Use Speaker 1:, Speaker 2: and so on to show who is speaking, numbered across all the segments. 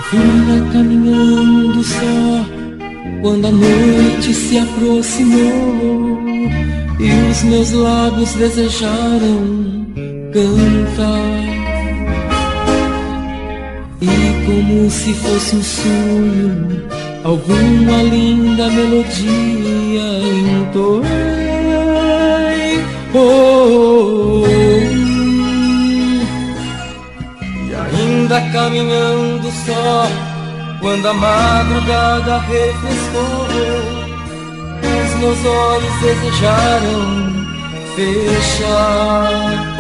Speaker 1: Vinha caminhando só quando a noite se aproximou e os meus lábios desejaram cantar. E como se fosse um sonho, alguma linda melodia entoei. E ainda caminhando só, quando a madrugada refrescou, os meus olhos desejaram fechar.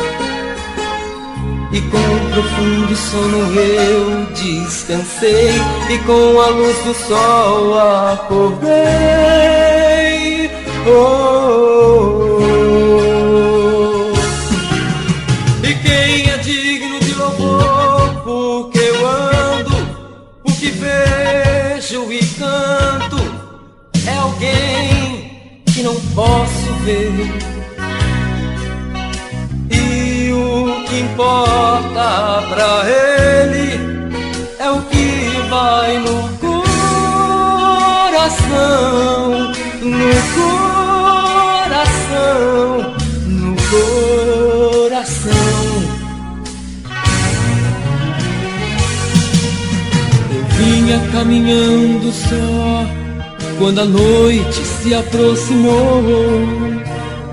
Speaker 1: E com profundo sono eu descansei, e com a luz do sol acordei. E quem é digno de louvor, porque eu ando, porque vejo e canto, é alguém que não posso ver. E o que importa pra ele é o que vai no coração, no coração, no coração. Eu vinha caminhando só quando a noite se aproximou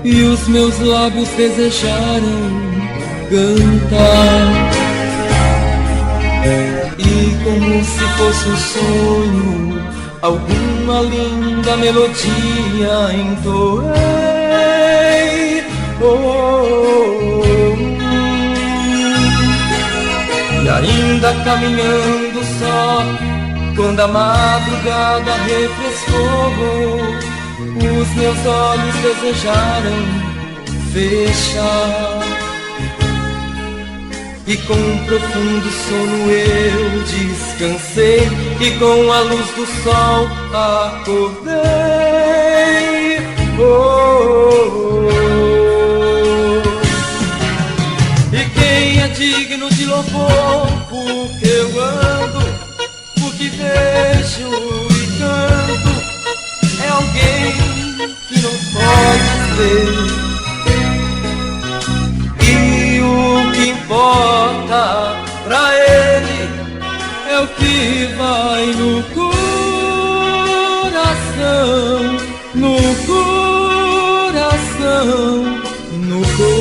Speaker 1: e os meus lábios desejaram cantar. E como se fosse um sonho, alguma linda melodia entoei. E ainda caminhando só, quando a madrugada refrescou, os meus olhos desejaram fechar. E com profundo sono eu descansei, e com a luz do sol acordei. E quem é digno de louvor, porque eu ando, porque vejo e canto, é alguém que não pode ver. E o que importa pra ele é o que vai no coração, no coração, no coração.